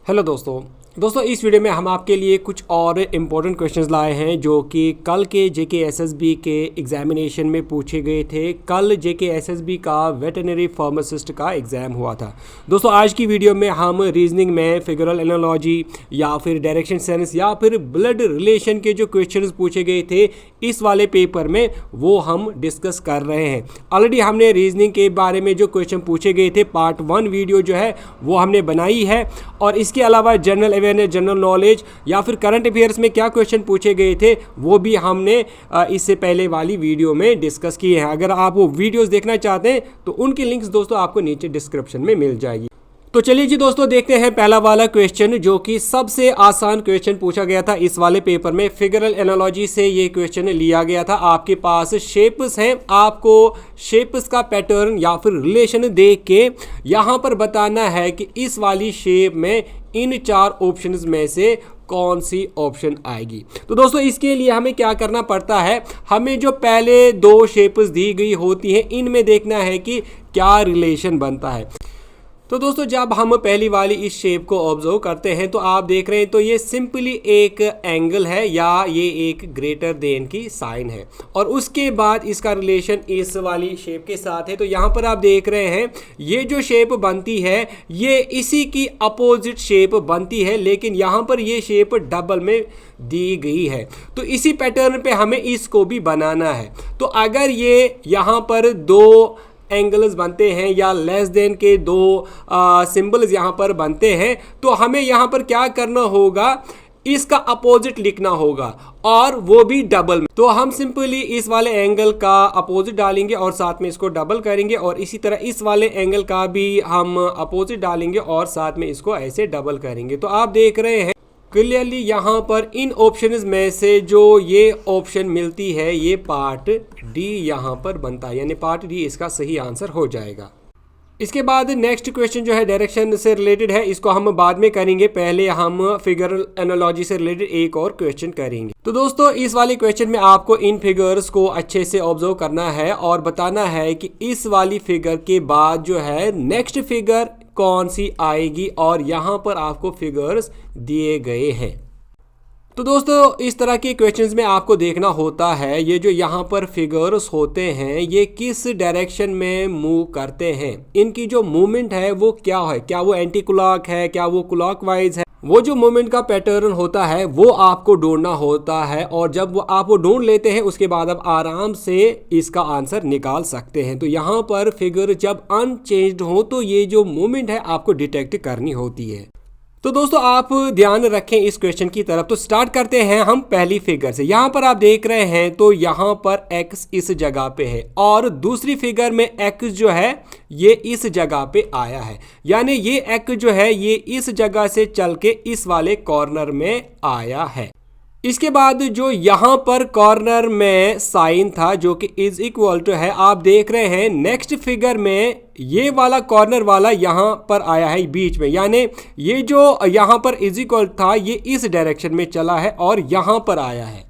Hello दोस्तों इस video में हम आपके लिए कुछ और इम्पोर्टेंट क्वेश्चंस लाए हैं जो कि कल के जेके एसएसबी के एग्जामिनेशन में पूछे गए थे। कल जेके एसएसबी का वेटरनरी फार्मासिस्ट का एग्ज़ाम हुआ था। दोस्तों आज की वीडियो में हम रीजनिंग में फिगरल एनालॉजी या फिर डायरेक्शन सेंस या फिर ब्लड रिलेशन के जो क्वेश्चंस पूछे गए थे इस वाले पेपर में वो हम डिस्कस कर रहे हैं। ऑलरेडी हमने रीजनिंग के बारे में जो क्वेश्चन पूछे गए थे पार्ट 1 वीडियो जो है वो हमने बनाई है, और इसके अलावा जनरल अवेयरनेस, जनरल नॉलेज या फिर करंट अफेयर्स में क्या क्वेश्चन पूछे गए थे वो भी हमने इससे पहले वाली वीडियो में डिस्कस किए हैं। अगर आप वो वीडियोस देखना चाहते हैं तो उनकी लिंक्स दोस्तों आपको नीचे डिस्क्रिप्शन में मिल जाएगी। तो चलिए जी दोस्तों देखते हैं पहला वाला क्वेश्चन जो कि सबसे आसान क्वेश्चन पूछा गया था इस वाले पेपर में। फिगरल एनालॉजी से ये क्वेश्चन लिया गया था। आपके पास शेप्स हैं, आपको शेप्स का पैटर्न या फिर रिलेशन देख के यहाँ पर बताना है कि इस वाली शेप में इन 4 ऑप्शंस में से कौन सी ऑप्शन आएगी। तो दोस्तों इसके लिए हमें क्या करना पड़ता है, हमें जो पहले 2 शेप्स दी गई होती हैं इनमें देखना है कि क्या रिलेशन बनता है। तो दोस्तों जब हम पहली वाली इस शेप को ऑब्जर्व करते हैं तो आप देख रहे हैं तो ये सिंपली एक एंगल है या ये एक ग्रेटर देन की साइन है, और उसके बाद इसका रिलेशन इस वाली शेप के साथ है। तो यहाँ पर आप देख रहे हैं ये जो शेप बनती है ये इसी की अपोजिट शेप बनती है, लेकिन यहाँ पर ये शेप डबल में दी गई है। तो इसी पैटर्न पे हमें इसको भी बनाना है। तो अगर ये यहाँ पर 2 एंगल्स बनते हैं या लेस देन के 2 सिंबल्स यहाँ पर बनते हैं तो हमें यहाँ पर क्या करना होगा, इसका अपोजिट लिखना होगा और वो भी डबल में। तो हम सिंपली इस वाले एंगल का अपोजिट डालेंगे और साथ में इसको डबल करेंगे, और इसी तरह इस वाले एंगल का भी हम अपोजिट डालेंगे और साथ में इसको ऐसे डबल करेंगे। तो आप देख रहे हैं क्लियरली यहाँ पर इन ऑप्शंस में से जो ये ऑप्शन मिलती है ये पार्ट डी यहाँ पर बनता है, यानी पार्ट डी इसका सही आंसर हो जाएगा। इसके बाद नेक्स्ट क्वेश्चन जो है डायरेक्शन से रिलेटेड है, इसको हम बाद में करेंगे। पहले हम फिगर एनालॉजी से रिलेटेड एक और क्वेश्चन करेंगे। तो दोस्तों इस वाले क्वेश्चन में आपको इन फिगर्स को अच्छे से ऑब्जर्व करना है और बताना है कि इस वाली फिगर के बाद जो है नेक्स्ट फिगर कौन सी आएगी, और यहाँ पर आपको फिगर्स दिए गए हैं। तो दोस्तों इस तरह के क्वेश्चंस में आपको देखना होता है ये जो यहाँ पर फिगर्स होते हैं ये किस डायरेक्शन में मूव करते हैं, इनकी जो मूवमेंट है वो क्या है, क्या वो एंटी क्लॉक है, क्या वो क्लॉकवाइज है। वो जो मूवमेंट का पैटर्न होता है वो आपको ढूंढना होता है, और जब आप वो ढूंढ लेते हैं उसके बाद आप आराम से इसका आंसर निकाल सकते हैं। तो यहाँ पर फिगर जब अनचेंज्ड हो तो ये जो मूवमेंट है आपको डिटेक्ट करनी होती है। तो दोस्तों आप ध्यान रखें इस क्वेश्चन की तरफ। तो स्टार्ट करते हैं हम पहली फिगर से। यहाँ पर आप देख रहे हैं तो यहाँ पर x इस जगह पे है और दूसरी फिगर में x जो है ये इस जगह पे आया है, यानी ये x जो है ये इस जगह से चल के इस वाले कॉर्नर में आया है। इसके बाद जो यहाँ पर कॉर्नर में साइन था जो कि इज इक्वल टू है, आप देख रहे हैं नेक्स्ट फिगर में ये वाला कॉर्नर वाला यहाँ पर आया है बीच में, यानी ये जो यहाँ पर इज इक्वल था ये इस डायरेक्शन में चला है और यहाँ पर आया है।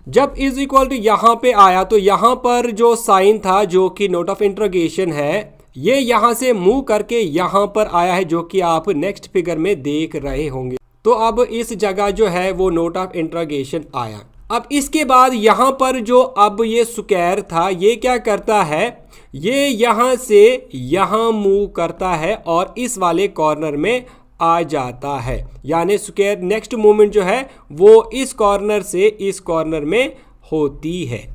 जब इज इक्वल टू यहाँ पे आया तो यहाँ पर जो साइन था जो कि नोट ऑफ इंटरोगेशन है ये यहाँ से मूव करके यहाँ पर आया है, जो कि आप नेक्स्ट फिगर में देख रहे होंगे। तो अब इस जगह जो है वो नोट ऑफ इंटरोगेशन आया। अब इसके बाद यहाँ पर जो अब ये स्क्वायर था ये क्या करता है, ये यहाँ से यहाँ मूव करता है और इस वाले कॉर्नर में आ जाता है, यानी स्क्वायर नेक्स्ट मूवमेंट जो है वो इस कॉर्नर से इस कॉर्नर में होती है।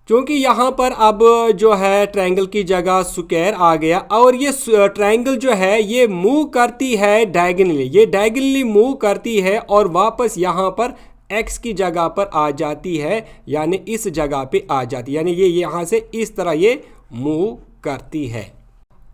क्योंकि यहाँ पर अब जो है ट्रायंगल की जगह स्क्वायर आ गया और ये ट्रायंगल जो है ये मूव करती है डायगोनली, ये डायगोनली मूव करती है और वापस यहाँ पर x की जगह पर आ जाती है, यानी इस जगह पे आ जाती है, यानी ये यहाँ से इस तरह ये मूव करती है।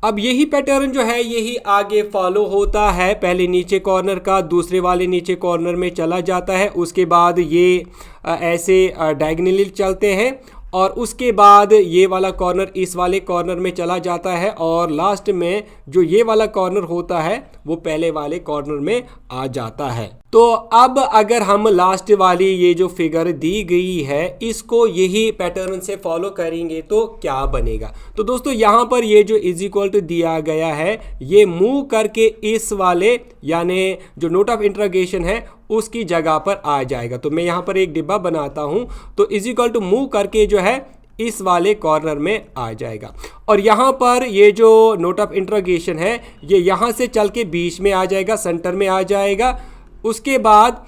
अब यही पैटर्न जो है यही आगे फॉलो होता है, पहले नीचे कॉर्नर का दूसरे वाले नीचे कॉर्नर में चला जाता है, उसके बाद ये ऐसे डायगोनली चलते हैं और उसके बाद ये वाला कॉर्नर इस वाले कॉर्नर में चला जाता है और लास्ट में जो ये वाला कॉर्नर होता है वो पहले वाले कॉर्नर में आ जाता है। तो अब अगर हम लास्ट वाली ये जो फिगर दी गई है इसको यही पैटर्न से फॉलो करेंगे तो क्या बनेगा। तो दोस्तों यहाँ पर ये जो इज इक्वल टू दिया गया है ये मूव करके इस वाले यानी जो नोट ऑफ इंटरोगेशन है उसकी जगह पर आ जाएगा। तो मैं यहाँ पर एक डिब्बा बनाता हूँ तो इज इक्वल टू मूव करके जो है इस वाले कॉर्नर में आ जाएगा और यहाँ पर ये जो नोट ऑफ इंटरोगेशन है ये यहाँ से चल के बीच में आ जाएगा, सेंटर में आ जाएगा। उसके बाद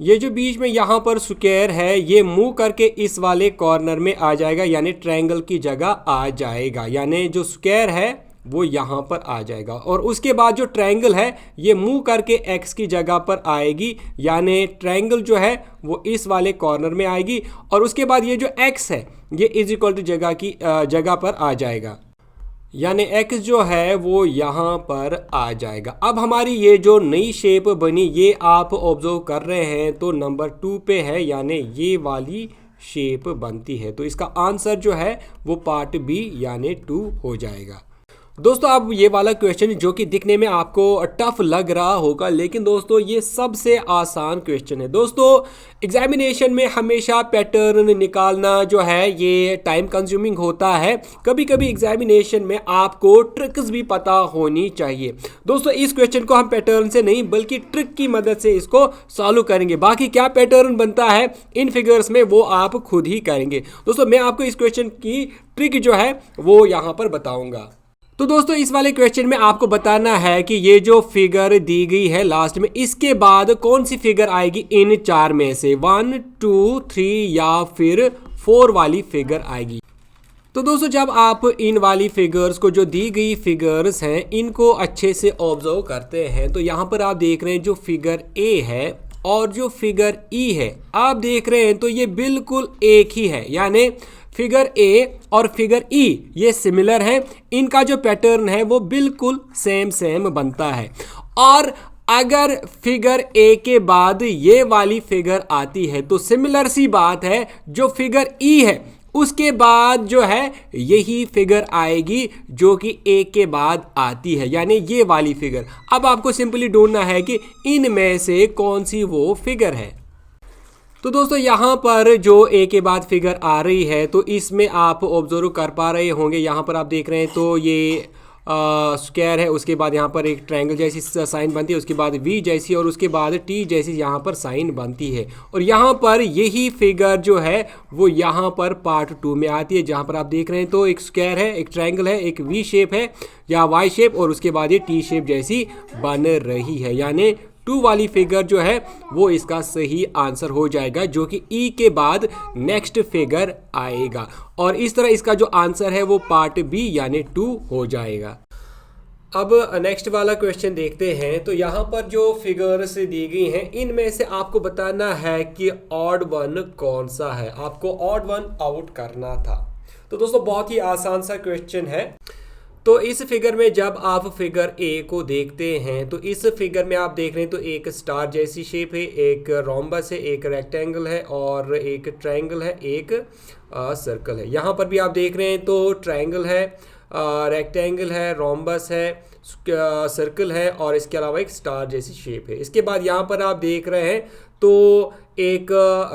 ये जो बीच में यहाँ पर स्क्वायर है ये मूव करके इस वाले कॉर्नर में आ जाएगा यानी ट्रायंगल की जगह आ जाएगा, यानी जो स्क्वायर है वो यहाँ पर आ जाएगा। और उसके बाद जो ट्रायंगल है ये मूव करके एक्स की जगह पर आएगी यानी ट्रायंगल जो है वो इस वाले कॉर्नर में आएगी और उसके बाद ये जो एक्स है ये इज इक्वल टू जगह पर आ जाएगा यानी एक्स जो है वो यहाँ पर आ जाएगा। अब हमारी ये जो नई शेप बनी ये आप ऑब्जर्व कर रहे हैं तो नंबर 2 पे है यानी ये वाली शेप बनती है। तो इसका आंसर जो है वो पार्ट बी यानी 2 हो जाएगा। दोस्तों अब ये वाला क्वेश्चन जो कि दिखने में आपको टफ लग रहा होगा लेकिन दोस्तों ये सबसे आसान क्वेश्चन है। दोस्तों एग्जामिनेशन में हमेशा पैटर्न निकालना जो है ये टाइम कंज्यूमिंग होता है। कभी कभी एग्जामिनेशन में आपको ट्रिक्स भी पता होनी चाहिए। दोस्तों इस क्वेश्चन को हम पैटर्न से नहीं बल्कि ट्रिक की मदद से इसको सॉल्व करेंगे। बाकी क्या पैटर्न बनता है इन फिगर्स में वो आप खुद ही करेंगे। दोस्तों मैं आपको इस क्वेश्चन की ट्रिक जो है वो यहाँ पर बताऊँगा। तो दोस्तों इस वाले क्वेश्चन में आपको बताना है कि ये जो फिगर दी गई है लास्ट में इसके बाद कौन सी फिगर आएगी इन 4 में से 1, 2, 3 या फिर 4 वाली फिगर आएगी। तो दोस्तों जब आप इन वाली फिगर्स को जो दी गई फिगर्स हैं इनको अच्छे से ऑब्जर्व करते हैं तो यहाँ पर आप देख रहे हैं जो फिगर ए है और जो फिगर ई है आप देख रहे हैं तो ये बिल्कुल एक ही है यानी फिगर ए और फिगर ई ये सिमिलर है। इनका जो पैटर्न है वो बिल्कुल सेम बनता है। और अगर फिगर ए के बाद ये वाली फिगर आती है तो सिमिलर सी बात है जो फिगर ई है उसके बाद जो है यही फिगर आएगी जो कि ए के बाद आती है यानी ये वाली फिगर। अब आपको सिंपली ढूंढना है कि इनमें से कौन सी वो फिगर है। तो दोस्तों यहाँ पर जो ए के बाद फिगर आ रही है तो इसमें आप ऑब्जर्व कर पा रहे होंगे। यहाँ पर आप देख रहे हैं तो ये स्क्वायर है, उसके बाद यहाँ पर एक ट्रायंगल जैसी साइन बनती है, उसके बाद वी जैसी और उसके बाद टी जैसी यहाँ पर साइन बनती है। और यहाँ पर यही फिगर जो है वो यहाँ पर पार्ट 2 में आती है जहाँ पर आप देख रहे हैं तो एक स्क्वायर है, एक ट्रायंगल है, एक वी शेप है या वाई शेप और उसके बाद ये टी शेप जैसी बन रही है यानी 2 वाली फिगर जो है वो इसका सही आंसर हो जाएगा जो कि ई के बाद नेक्स्ट फिगर आएगा। और इस तरह इसका जो आंसर है वो पार्ट बी यानी 2 हो जाएगा। अब नेक्स्ट वाला क्वेश्चन देखते हैं। तो यहाँ पर जो फिगर्स दी गई हैं इनमें से आपको बताना है कि ऑड वन कौन सा है। आपको ऑड वन आउट करना था। तो दोस्तों बहुत ही आसान सा क्वेश्चन है। तो इस फिगर में जब आप फिगर ए को देखते हैं तो इस फिगर में आप देख रहे हैं तो एक स्टार जैसी शेप है, एक रोम्बस है, एक रेक्टेंगल है और एक ट्रायंगल है, एक सर्कल है। यहाँ पर भी आप देख रहे हैं तो ट्रायंगल है, रेक्टेंगल है, रोम्बस है, सर्कल है और इसके अलावा एक स्टार जैसी शेप है। इसके बाद यहाँ पर आप देख रहे हैं तो एक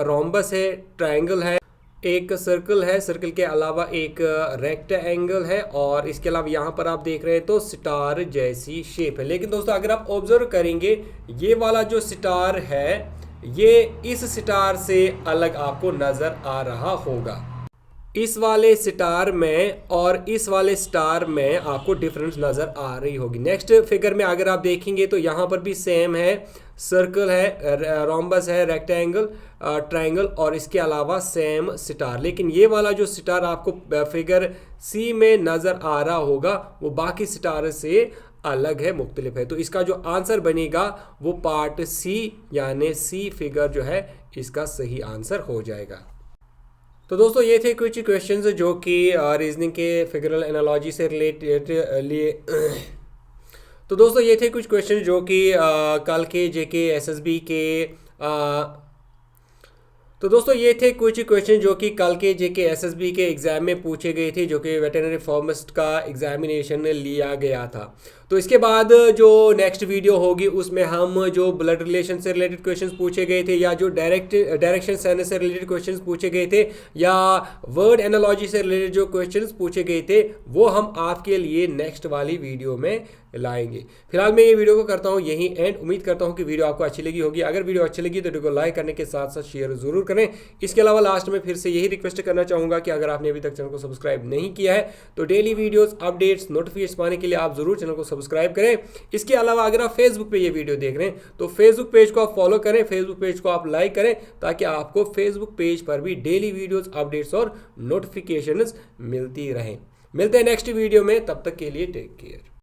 रोम्बस है, ट्रायंगल है, एक सर्कल है, सर्कल के अलावा एक रेक्टेंगल है और इसके अलावा यहाँ पर आप देख रहे हैं तो स्टार जैसी शेप है। लेकिन दोस्तों अगर आप ऑब्जर्व करेंगे ये वाला जो स्टार है ये इस स्टार से अलग आपको नज़र आ रहा होगा। इस वाले स्टार में और इस वाले स्टार में आपको डिफरेंस नज़र आ रही होगी। नेक्स्ट फिगर में अगर आप देखेंगे तो यहाँ पर भी सेम है, सर्कल है, रोम्बस है, रेक्टेंगल, ट्रायंगल और इसके अलावा सेम स्टार। लेकिन ये वाला जो स्टार आपको फिगर सी में नज़र आ रहा होगा वो बाकी स्टार से अलग है, मुख्तलिफ है। तो इसका जो आंसर बनेगा वो पार्ट सी यानी सी फिगर जो है इसका सही आंसर हो जाएगा। तो दोस्तों ये थे कुछ क्वेश्चंस जो कि रीजनिंग के फिगरल एनालॉजी से रिलेटेड लिए तो दोस्तों ये थे कुछ क्वेश्चन जो कि कल के जेके एसएसबी के तो दोस्तों ये थे कुछ क्वेश्चन जो कि कल के जेके एसएसबी के एग्जाम में पूछे गए थे, जो कि वेटरनरी फार्मासिस्ट का एग्जामिनेशन लिया गया था। तो इसके बाद जो नेक्स्ट वीडियो होगी उसमें हम जो ब्लड रिलेशन से रिलेटेड क्वेश्चंस पूछे गए थे, या जो डायरेक्शन सेंस से रिलेटेड क्वेश्चंस पूछे गए थे, या वर्ड एनालॉजी से रिलेटेड जो क्वेश्चंस पूछे गए थे, वो हम आपके लिए नेक्स्ट वाली वीडियो में लाएंगे। फिलहाल मैं ये वीडियो को करता हूँ यहीं एंड। उम्मीद करता हूँ कि वीडियो आपको अच्छी लगी होगी। अगर वीडियो अच्छी लगी तो वीडियो को लाइक करने के साथ साथ शेयर जरूर करें। इसके अलावा लास्ट में फिर से यही रिक्वेस्ट करना चाहूँगा कि अगर आपने अभी तक चैनल को सब्सक्राइब नहीं किया है तो डेली वीडियोस, अपडेट्स, नोटिफिकेशन पाने के लिए आप जरूर चैनल को सब्सक्राइब करें। इसके अलावा अगर आप फेसबुक पे ये वीडियो देख रहे हैं तो फेसबुक पेज को आप फॉलो करें, फेसबुक पेज को आप लाइक करें, ताकि आपको फेसबुक पेज पर भी डेली वीडियोस, अपडेट्स और नोटिफिकेशंस मिलती रहें। मिलते हैं नेक्स्ट वीडियो में, तब तक के लिए टेक केयर।